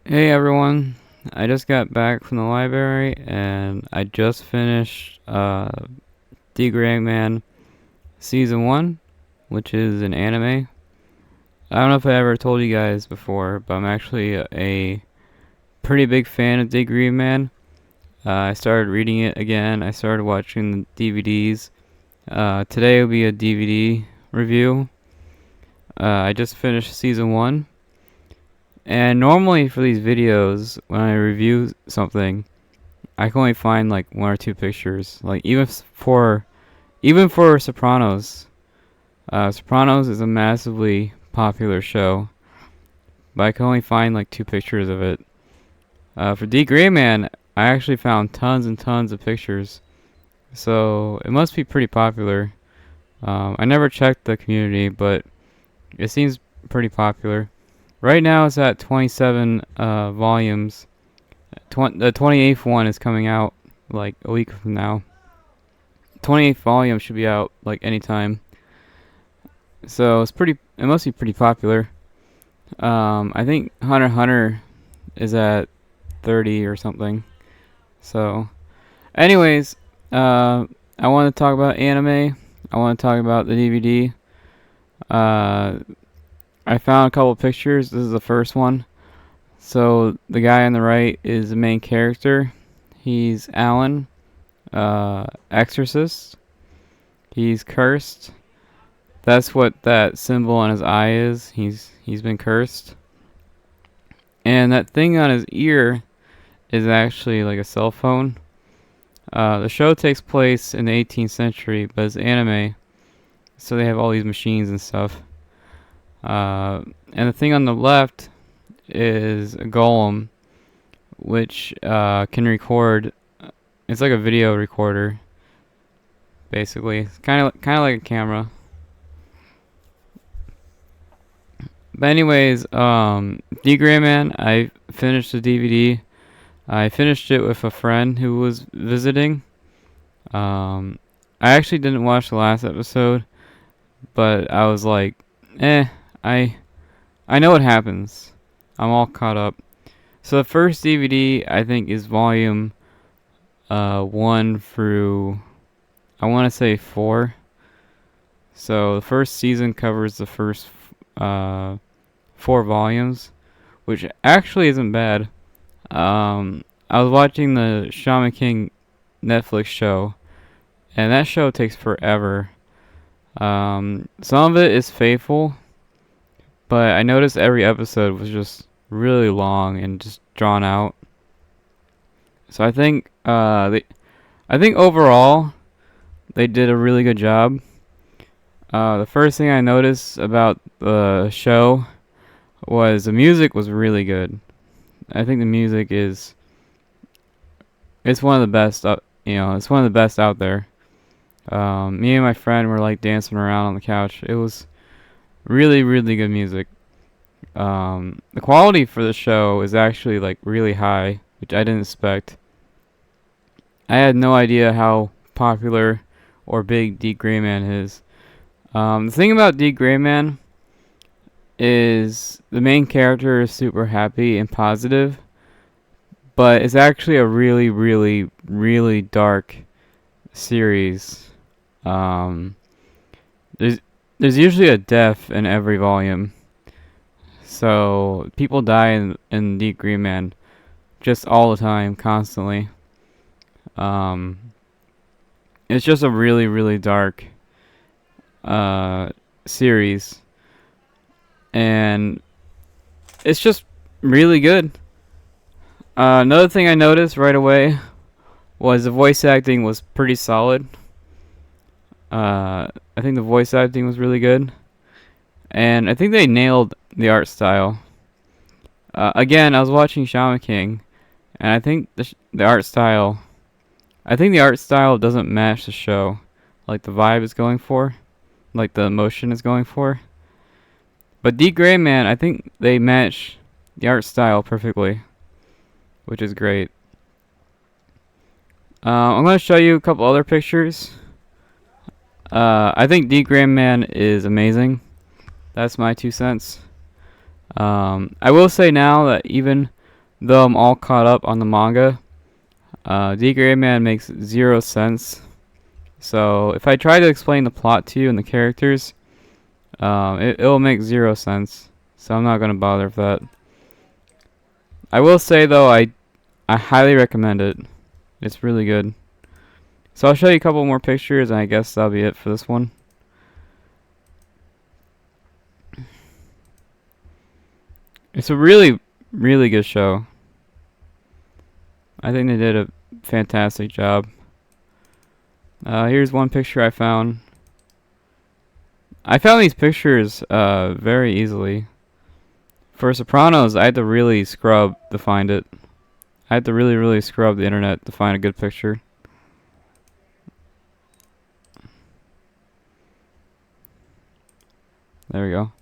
Hey everyone, I just got back from the library and I just finished D-Gray-Man Season 1, which is an anime. I don't know if I ever told you guys before, but I'm actually a pretty big fan of D-Gray-Man. I started reading it again, I started watching the DVDs. Today will be a DVD review. I just finished Season 1. And normally for these videos, when I review something, I can only find like one or two pictures. Like even for Sopranos. Sopranos is a massively popular show, but I can only find like two pictures of it. For D-Gray-Man, I actually found tons and tons of pictures, so it must be pretty popular. I never checked the community, but it seems pretty popular. Right now it's at 27 volumes. The 28th one is coming out like a week from now. 28th volume should be out like anytime. So it must be pretty popular. I think Hunter x Hunter is at 30 or something. So, anyways, I want to talk about anime. I want to talk about the DVD. I found a couple pictures. This is the first one. So the guy on the right is the main character. He's Alan, exorcist. He's cursed. That's what that symbol on his eye is. He's been cursed. And that thing on his ear is actually like a cell phone. The show takes place in the 18th century, but it's anime, so they have all these machines and stuff. And the thing on the left is a golem, which can record. It's like a video recorder, basically. It's kind of like a camera. But anyways, D-Gray-Man, I finished the DVD. I finished it with a friend who was visiting. I actually didn't watch the last episode, but I was like, I know what happens. I'm all caught up. So the first DVD I think is volume 1 through, I want to say 4. So the first season covers the first 4 volumes, which actually isn't bad. I was watching the Shaman King Netflix show, and that show takes forever. Some of it is faithful, but I noticed every episode was just really long and just drawn out. So I think overall they did a really good job. The first thing I noticed about the show was the music was really good. I think the music it's one of the best. It's one of the best out there. Me and my friend were like dancing around on the couch. It was really, really good music. The quality for the show is actually like really high, which I didn't expect. I had no idea how popular or big D-Gray-Man is. The thing about D-Gray-Man is the main character is super happy and positive, but it's actually a really, really, really dark series. There's usually a death in every volume, so people die in D-Gray-Man just all the time, constantly. It's just a really, really dark series, and it's just really good. Another thing I noticed right away was the voice acting was pretty solid. I think the voice acting was really good, and I think they nailed the art style. Again, I was watching Shaman King, and I think the art style. I think the art style doesn't match the show, like the vibe is going for, like the emotion is going for. But D-Gray-Man, I think they match the art style perfectly, which is great. I'm going to show you a couple other pictures. I think D-Gray-Man is amazing. That's my 2 cents. I will say now that even though I'm all caught up on the manga, D. Gray Man makes 0 sense. So if I try to explain the plot to you and the characters, it'll make 0 sense. So I'm not gonna bother with that. I will say though, I highly recommend it. It's really good. So I'll show you a couple more pictures, and I guess that'll be it for this one. It's a really, really good show. I think they did a fantastic job. Here's one picture I found. I found these pictures very easily. For Sopranos, I had to really scrub to find it. I had to really, really scrub the internet to find a good picture. There we go.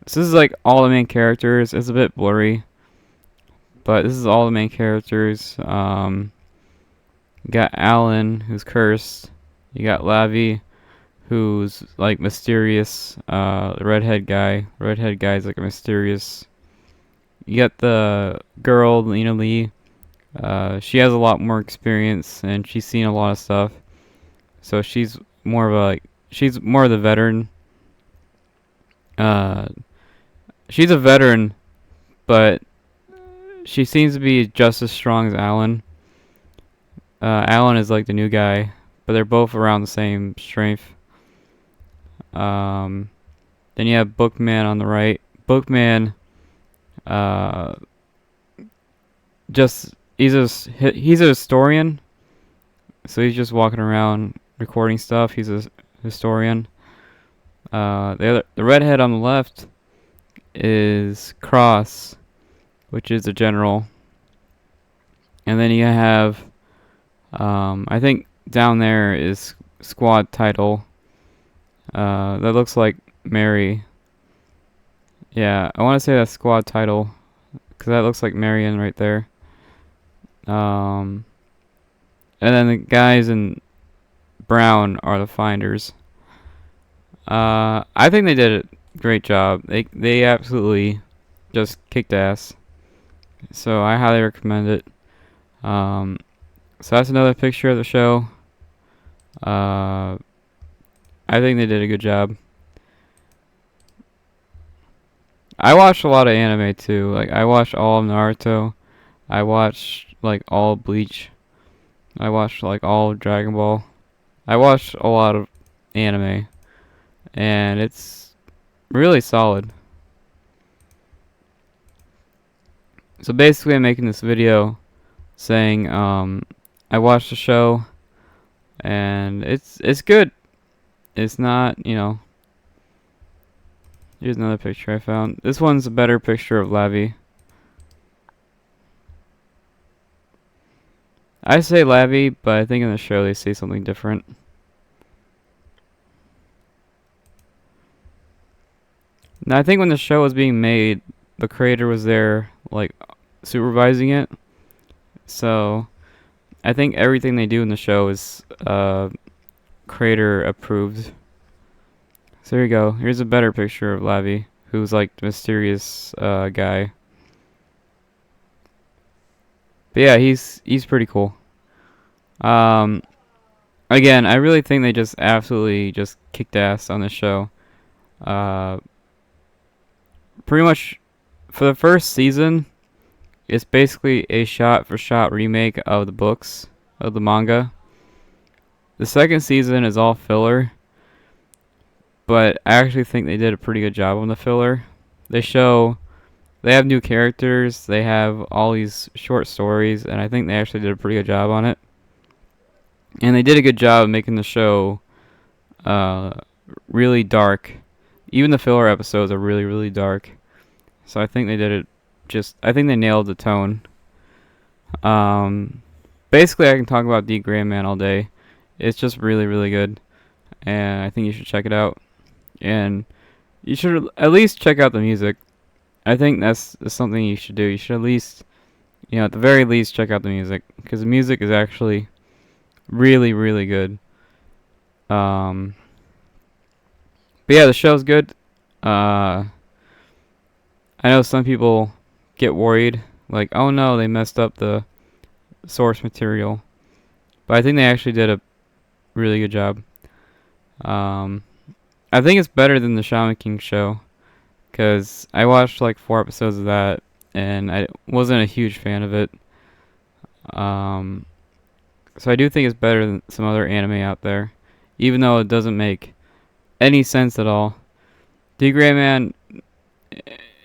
So this is like all the main characters. It's a bit blurry, but this is all the main characters. You got Alan, who's cursed. You got Lavi, who's like mysterious. The redhead guy. Redhead guy's like a mysterious. You got the girl, Lena Lee. She has a lot more experience and she's seen a lot of stuff. So she's more of the veteran. She's a veteran, but she seems to be just as strong as Alan. Alan is like the new guy, but they're both around the same strength. Then you have Bookman on the right. Bookman, he's a historian, so he's just walking around recording stuff. He's a historian. The redhead on the left is Cross, which is a general. And then you have, I think down there is squad title. That looks like Mary. Yeah, I want to say that's squad title, because that looks like Marion right there. And then the guys in brown are the finders. I think they did a great job. They absolutely just kicked ass. So I highly recommend it. So that's another picture of the show. I think they did a good job. I watched a lot of anime too. Like I watched all of Naruto. I watched like all of Bleach. I watched like all of Dragon Ball. I watched a lot of anime, and it's really solid. So basically I'm making this video saying I watched the show and it's good. It's not, here's another picture I found. This one's a better picture of Lavi. I say Lavi, but I think in the show they say something different. Now I think when the show was being made, the creator was there, like, supervising it. So I think everything they do in the show is creator approved. So there you go. Here's a better picture of Lavi, who's like the mysterious guy. But yeah, he's pretty cool. Again, I really think they just absolutely just kicked ass on the show. Pretty much for the first season, it's basically a shot-for-shot remake of the books, of the manga. The second season is all filler, but I actually think they did a pretty good job on the filler. They have new characters, they have all these short stories, and I think they actually did a pretty good job on it. And they did a good job of making the show really dark. Even the filler episodes are really, really dark. So I think they did it I think they nailed the tone. Basically, I can talk about D. Gray Man all day. It's just really, really good. And I think you should check it out. And you should at least check out the music. I think that's something you should do. You should at least, at the very least, check out the music. Because the music is actually really, really good. But yeah, the show's good. I know some people get worried like, oh no, they messed up the source material. But I think they actually did a really good job. I think it's better than the Shaman King show, because I watched like 4 episodes of that, and I wasn't a huge fan of it. Um, so I do think it's better than some other anime out there, even though it doesn't make any sense at all. D. Gray Man,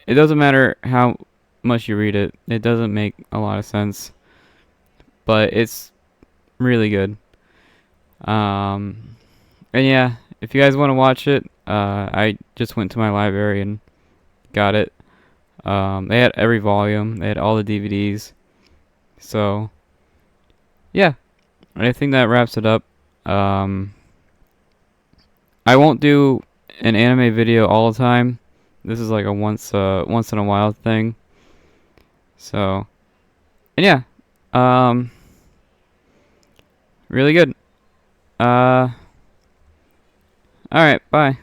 it doesn't matter how much you read it, it doesn't make a lot of sense, but it's really good. And yeah, if you guys want to watch it, I just went to my library and got it. They had every volume, they had all the DVDs. So, yeah, I think that wraps it up. Um, I won't do an anime video all the time. This is like a once in a while thing. So, and yeah, um, really good. All right, bye.